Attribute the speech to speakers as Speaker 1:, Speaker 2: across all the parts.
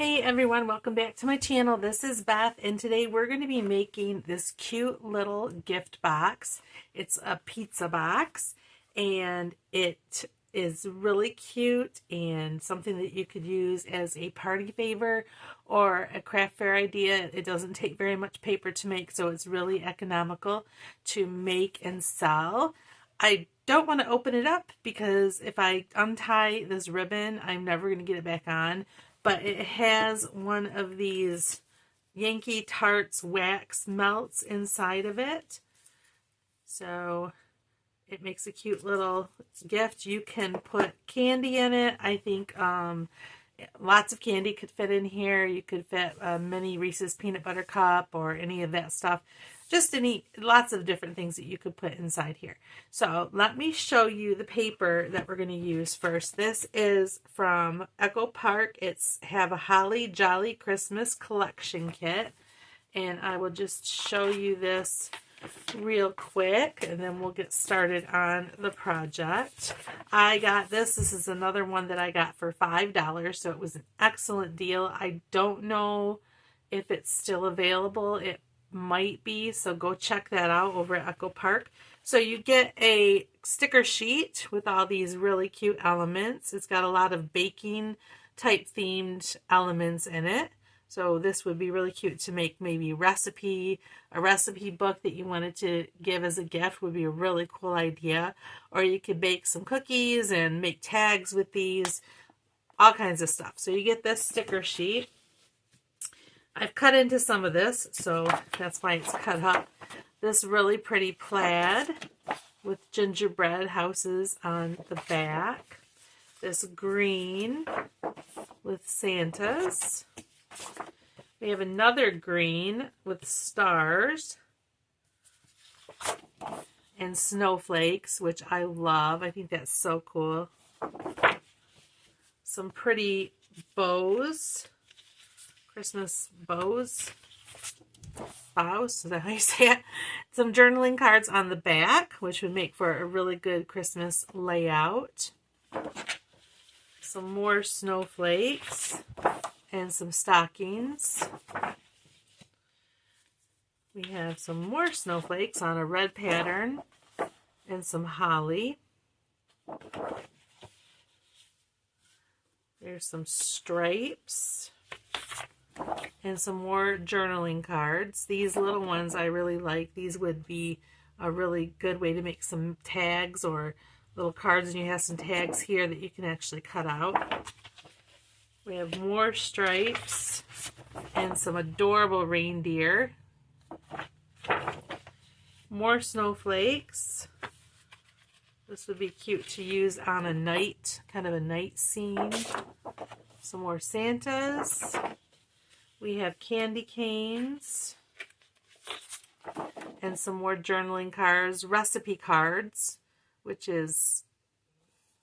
Speaker 1: Hey everyone, welcome back to my channel. This is Beth, and today we're going to be making this cute little gift box. It's a pizza box, and it is really cute and something that you could use as a party favor or a craft fair idea. It doesn't take very much paper to make, so it's really economical to make and sell. I don't want to open it up because if I untie this ribbon, I'm never going to get it back on. But it has one of these Yankee Tarts wax melts inside of it. So it makes a cute little gift. You can put candy in it. I think lots of candy could fit in here. You could fit a mini Reese's peanut butter cup or any of that stuff. Just lots of different things that you could put inside here. So let me show you the paper that we're going to use first. This is from Echo Park. It's have a Holly Jolly Christmas collection kit. And I will just show you this real quick and then we'll get started on the project. I got this. This is another one that I got for $5, so it was an excellent deal. I don't know if it's still available. It might be, so go check that out over at Echo Park. So you get a sticker sheet with all these really cute elements. It's got a lot of baking type themed elements in it. So this would be really cute to make maybe a recipe book that you wanted to give as a gift would be a really cool idea. Or you could bake some cookies and make tags with these, all kinds of stuff. So you get this sticker sheet. I've cut into some of this, so that's why it's cut up. This really pretty plaid with gingerbread houses on the back. This green with Santas. We have another green with stars and snowflakes, which I love. I think that's so cool. Some pretty bows. Christmas bows. Is that how you say it? Some journaling cards on the back, which would make for a really good Christmas layout. Some more snowflakes and some stockings. We have some more snowflakes on a red pattern and some holly. There's some stripes and some more journaling cards. These little ones I really like. These would be a really good way to make some tags or little cards, and you have some tags here that you can actually cut out. We have more stripes and some adorable reindeer. More snowflakes. This would be cute to use on a night, kind of a night scene. Some more Santas. We have candy canes and some more journaling cards, recipe cards, which is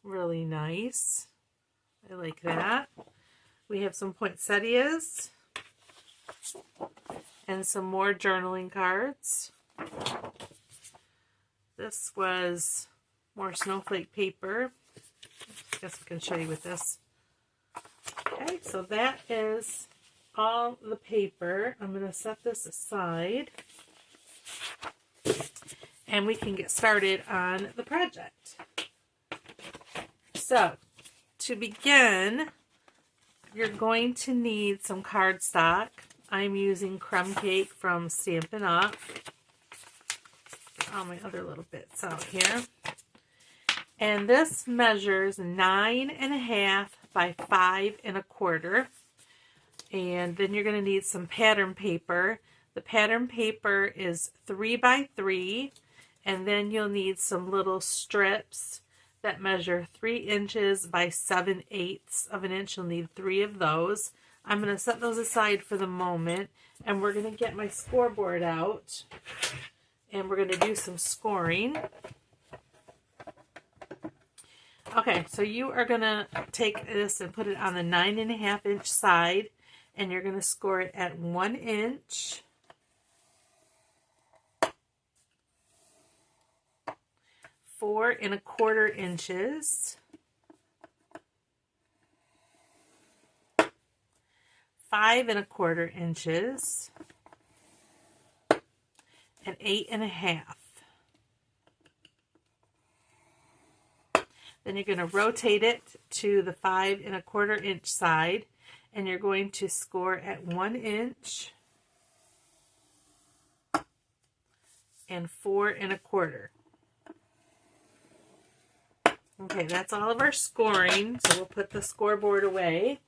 Speaker 1: really nice. I like that. We have some poinsettias and some more journaling cards. This was more snowflake paper. I guess I can show you with this. Okay, so that is all the paper. I'm going to set this aside and we can get started on the project. So, to begin, you're going to need some cardstock. I'm using crumb cake from Stampin' Up. Get all my other little bits out here. And this measures 9.5 by 5.25. And then you're going to need some pattern paper. The pattern paper is 3 by 3. And then you'll need some little strips that measure 3 inches by 7/8 of an inch. You'll need 3 of those. I'm going to set those aside for the moment. And we're going to get my scoreboard out. And we're going to do some scoring. Okay, so you are going to take this and put it on the 9.5 inch side. And you're going to score it at 1 inch. 4.25 inches. 5 1/4 inches, and 8 1/2. Then you're going to rotate it to the 5 1/4 inch side, and you're going to score at 1 inch and 4 1/4. Okay, that's all of our scoring, so we'll put the scoreboard away.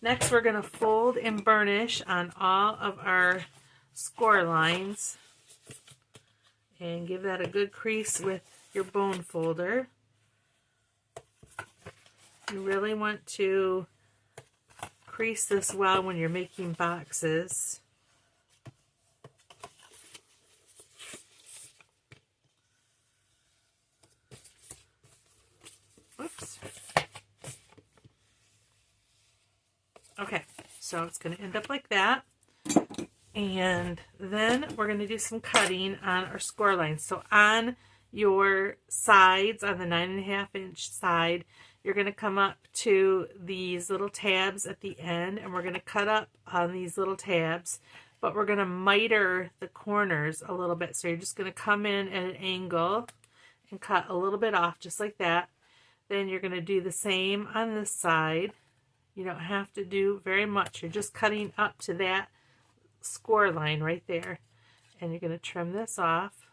Speaker 1: Next, we're going to fold and burnish on all of our score lines and give that a good crease with your bone folder. You really want to crease this well when you're making boxes. Whoops. Okay, so it's going to end up like that. And then we're going to do some cutting on our score lines. So on your sides, on the 9 1/2 inch side, you're going to come up to these little tabs at the end, and we're going to cut up on these little tabs, but we're going to miter the corners a little bit. So you're just going to come in at an angle and cut a little bit off, just like that. Then you're going to do the same on this side. You don't have to do very much. You're just cutting up to that score line right there. And you're going to trim this off,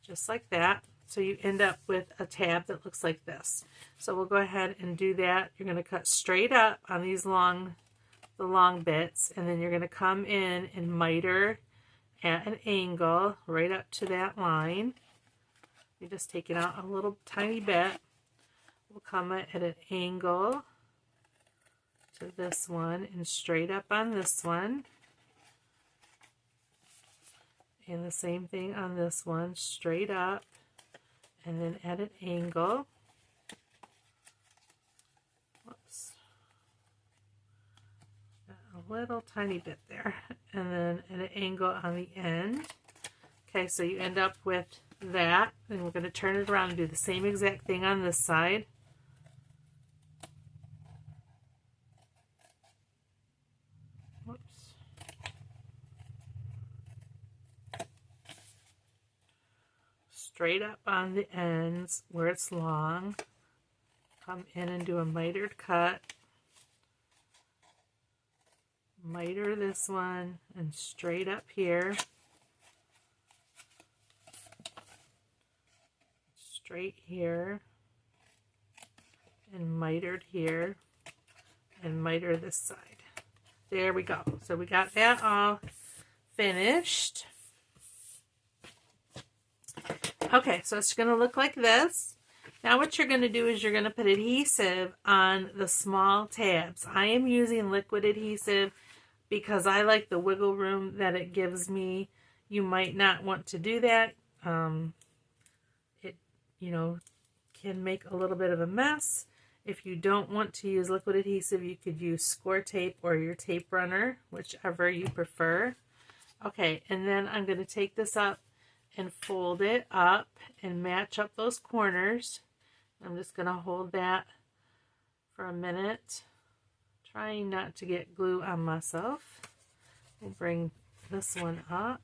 Speaker 1: just like that. So you end up with a tab that looks like this. So we'll go ahead and do that. You're going to cut straight up on these the long bits, and then you're going to come in and miter at an angle right up to that line. You're just taking out a little tiny bit. We'll come at an angle to this one and straight up on this one. And the same thing on this one, straight up and then at an angle. Whoops. Got a little tiny bit there. And then at an angle on the end. Okay, so you end up with that. And we're going to turn it around and do the same exact thing on this side. Whoops. Straight up on the ends where it's long. Come in and do a mitered cut. Miter this one and straight up here. Straight here. And mitered here. And miter this side. There we go. So we got that all finished. Okay, so it's going to look like this. Now what you're going to do is you're going to put adhesive on the small tabs. I am using liquid adhesive because I like the wiggle room that it gives me. You might not want to do that. It, can make a little bit of a mess. If you don't want to use liquid adhesive, you could use score tape or your tape runner, whichever you prefer. Okay, and then I'm going to take this up and fold it up and match up those corners. I'm just going to hold that for a minute, trying not to get glue on myself. We'll bring this one up.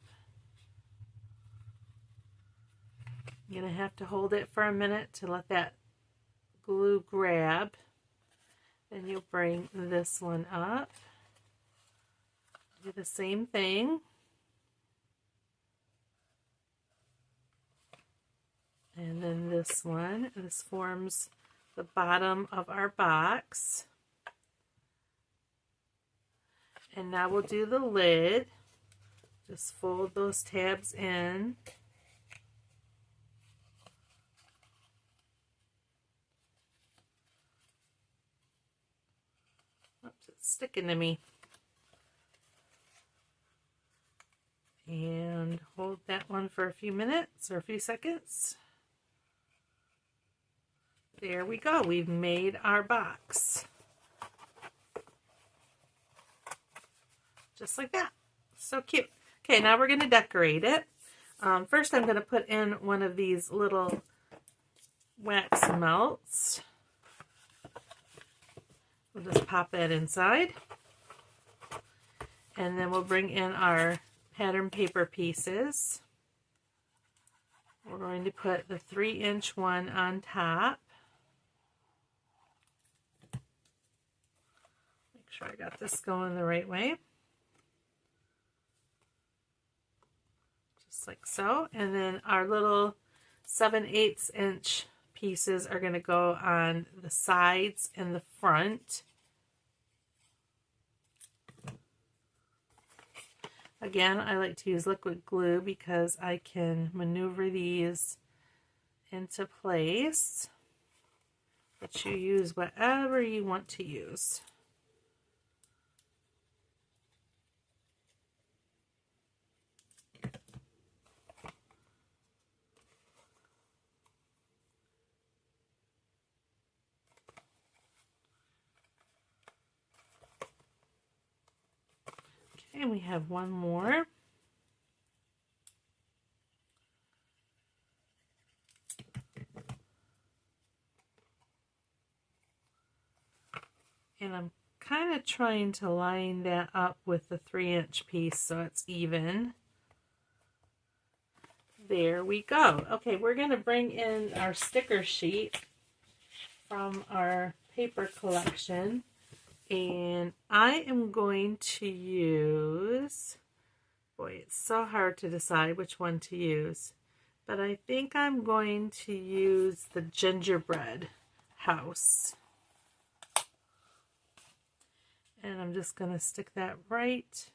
Speaker 1: You're going to have to hold it for a minute to let that glue grab. Then you'll bring this one up. Do the same thing. And then this one, this forms the bottom of our box. And now we'll do the lid. Just fold those tabs in. Oops, it's sticking to me. And hold that one for a few minutes or a few seconds. There we go. We've made our box. Just like that. So cute. Okay, now we're going to decorate it. First I'm going to put in one of these little wax melts. We'll just pop that inside. And then we'll bring in our pattern paper pieces. We're going to put the 3-inch one on top. Make sure I got this going the right way. Just like so. And then our little 7/8 inch pieces are going to go on the sides and the front. Again, I like to use liquid glue because I can maneuver these into place, but you use whatever you want to use. Okay, we have one more. And I'm kind of trying to line that up with the 3-inch piece so it's even. There we go. Okay, we're going to bring in our sticker sheet from our paper collection. And I am going to use, boy, it's so hard to decide which one to use, but I think I'm going to use the gingerbread house. And I'm just going to stick that right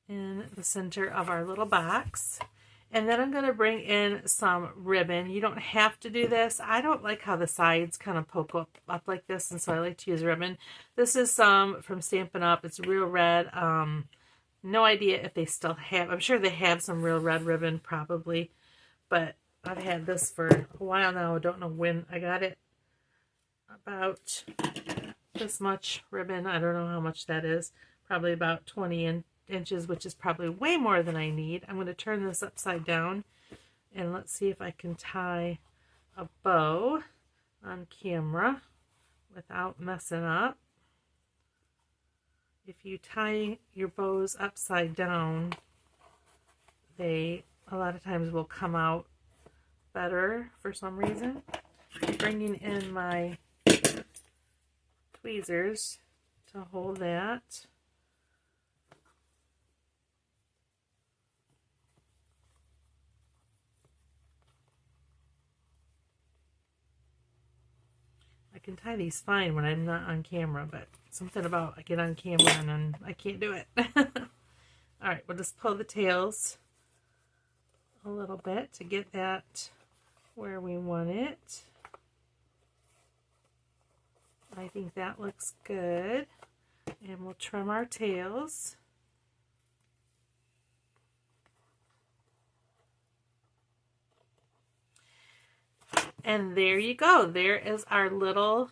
Speaker 1: in the center of our little box. And then I'm going to bring in some ribbon. You don't have to do this. I don't like how the sides kind of poke up like this, and so I like to use ribbon. This is some from Stampin' Up. It's real red. No idea if they still have. I'm sure they have some real red ribbon probably, but I've had this for a while now. I don't know when I got it. About this much ribbon. I don't know how much that is. Probably about 20 inches, which is probably way more than I need. I'm going to turn this upside down and let's see if I can tie a bow on camera without messing up. If you tie your bows upside down, they a lot of times will come out better for some reason. I'm bringing in my tweezers to hold that. I can tie these fine when I'm not on camera, but something about I get on camera and then I can't do it. Alright, we'll just pull the tails a little bit to get that where we want it. I think that looks good. And we'll trim our tails. And there you go. There is our little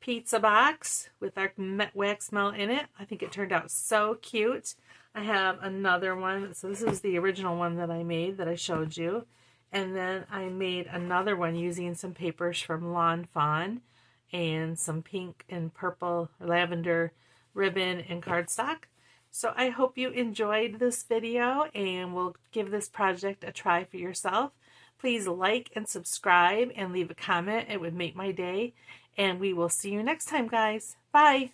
Speaker 1: pizza box with our wax melt in it. I think it turned out so cute. I have another one. So this is the original one that I made that I showed you. And then I made another one using some papers from Lawn Fawn and some pink and purple lavender ribbon and cardstock. So I hope you enjoyed this video and will give this project a try for yourself. Please like and subscribe and leave a comment. It would make my day. And we will see you next time, guys. Bye.